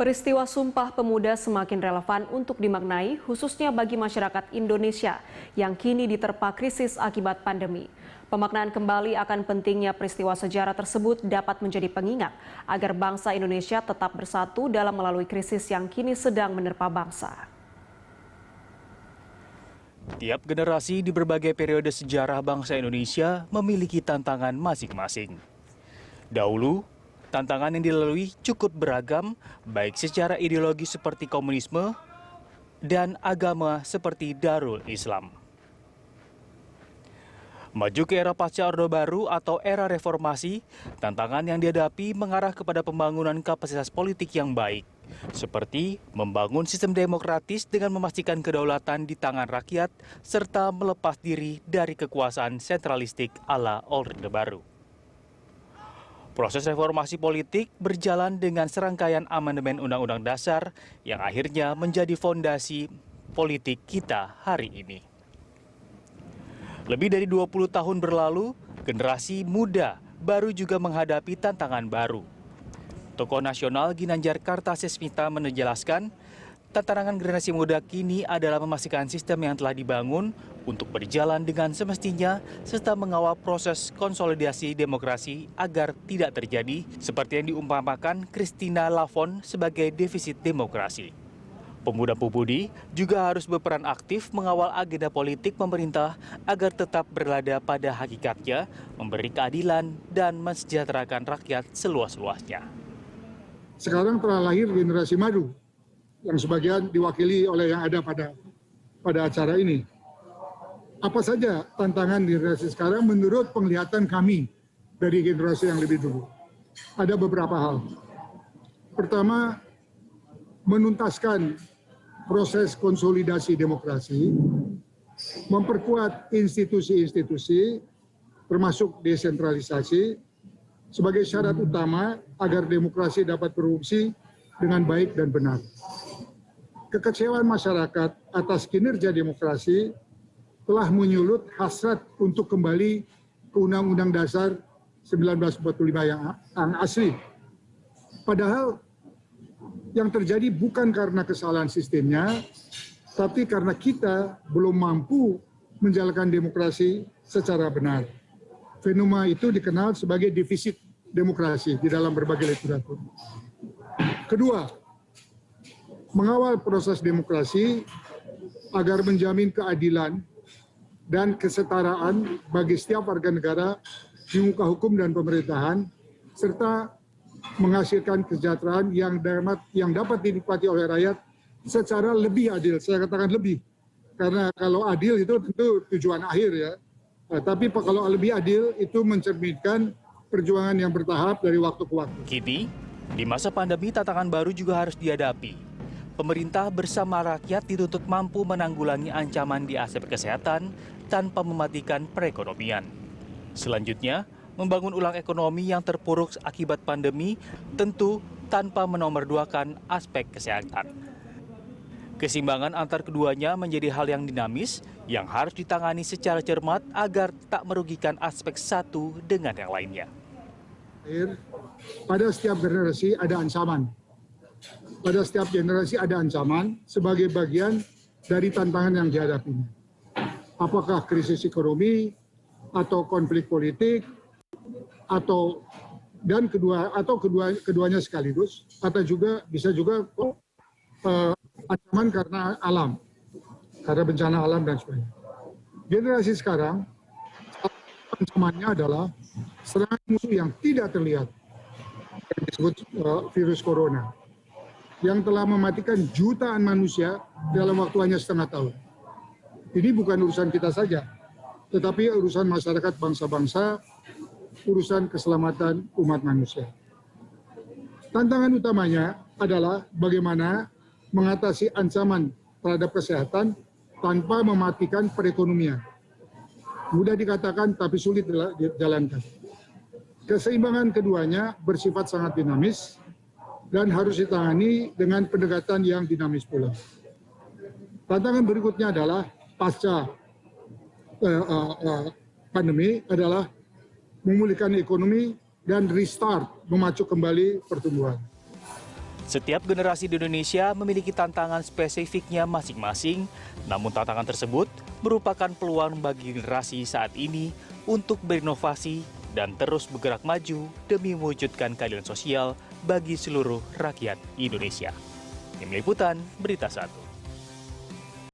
Peristiwa Sumpah Pemuda semakin relevan untuk dimaknai, khususnya bagi masyarakat Indonesia yang kini diterpa krisis akibat pandemi. Pemaknaan kembali akan pentingnya peristiwa sejarah tersebut dapat menjadi pengingat agar bangsa Indonesia tetap bersatu dalam melalui krisis yang kini sedang menerpa bangsa. Tiap generasi di berbagai periode sejarah bangsa Indonesia memiliki tantangan masing-masing. Dahulu, tantangan yang dilalui cukup beragam, baik secara ideologi seperti komunisme dan agama seperti Darul Islam. Maju ke era pasca Orde Baru atau era reformasi, tantangan yang dihadapi mengarah kepada pembangunan kapasitas politik yang baik, seperti membangun sistem demokratis dengan memastikan kedaulatan di tangan rakyat, serta melepas diri dari kekuasaan sentralistik ala Orde Baru. Proses reformasi politik berjalan dengan serangkaian amandemen Undang-Undang Dasar yang akhirnya menjadi fondasi politik kita hari ini. Lebih dari 20 tahun berlalu, generasi muda baru juga menghadapi tantangan baru. Tokoh nasional Ginanjar Kartasasmita menjelaskan, tantangan generasi muda kini adalah memastikan sistem yang telah dibangun untuk berjalan dengan semestinya serta mengawal proses konsolidasi demokrasi agar tidak terjadi seperti yang diumpamakan Christina Lavon sebagai defisit demokrasi. Pemuda-pemudi juga harus berperan aktif mengawal agenda politik pemerintah agar tetap berada pada hakikatnya, memberi keadilan dan mensejahterakan rakyat seluas-luasnya. Sekarang telah lahir generasi madu yang sebagian diwakili oleh yang ada pada acara ini. Apa saja tantangan generasi sekarang menurut penglihatan kami dari generasi yang lebih dulu? Ada beberapa hal. Pertama, menuntaskan proses konsolidasi demokrasi, memperkuat institusi-institusi, termasuk desentralisasi, sebagai syarat utama agar demokrasi dapat berfungsi dengan baik dan benar. Kekecewaan masyarakat atas kinerja demokrasi telah menyulut hasrat untuk kembali ke Undang-Undang Dasar 1945 yang asli. Padahal yang terjadi bukan karena kesalahan sistemnya, tapi karena kita belum mampu menjalankan demokrasi secara benar. Fenomena itu dikenal sebagai defisit demokrasi di dalam berbagai literatur. Kedua, mengawal proses demokrasi agar menjamin keadilan dan kesetaraan bagi setiap warga negara di muka hukum dan pemerintahan, serta menghasilkan kesejahteraan yang dapat dinikmati oleh rakyat secara lebih adil. Saya katakan lebih, karena kalau adil itu tentu tujuan akhir ya. Tapi kalau lebih adil itu mencerminkan perjuangan yang bertahap dari waktu ke waktu. Kini, di masa pandemi tantangan baru juga harus dihadapi. Pemerintah bersama rakyat dituntut mampu menanggulangi ancaman di aspek kesehatan tanpa mematikan perekonomian. Selanjutnya, membangun ulang ekonomi yang terpuruk akibat pandemi tentu tanpa menomorduakan aspek kesehatan. Keseimbangan antar keduanya menjadi hal yang dinamis yang harus ditangani secara cermat agar tak merugikan aspek satu dengan yang lainnya. Pada setiap generasi ada ancaman. Pada setiap generasi ada ancaman sebagai bagian dari tantangan yang dihadapinya. Apakah krisis ekonomi atau konflik politik, atau keduanya sekaligus, atau juga bisa juga ancaman karena alam, karena bencana alam dan sebagainya. Generasi sekarang ancamannya adalah serangan musuh yang tidak terlihat, yang disebut virus corona, yang telah mematikan jutaan manusia dalam waktu hanya setengah tahun. Ini bukan urusan kita saja, tetapi urusan masyarakat bangsa-bangsa, urusan keselamatan umat manusia. Tantangan utamanya adalah bagaimana mengatasi ancaman terhadap kesehatan tanpa mematikan perekonomian. Mudah dikatakan tapi sulit dijalankan. Keseimbangan keduanya bersifat sangat dinamis dan harus ditangani dengan pendekatan yang dinamis pula. Tantangan berikutnya adalah pasca pandemi adalah memulihkan ekonomi dan restart, memacu kembali pertumbuhan. Setiap generasi di Indonesia memiliki tantangan spesifiknya masing-masing, namun tantangan tersebut merupakan peluang bagi generasi saat ini untuk berinovasi dan terus bergerak maju demi mewujudkan keadilan sosial bagi seluruh rakyat Indonesia. Tim Liputan Berita 1.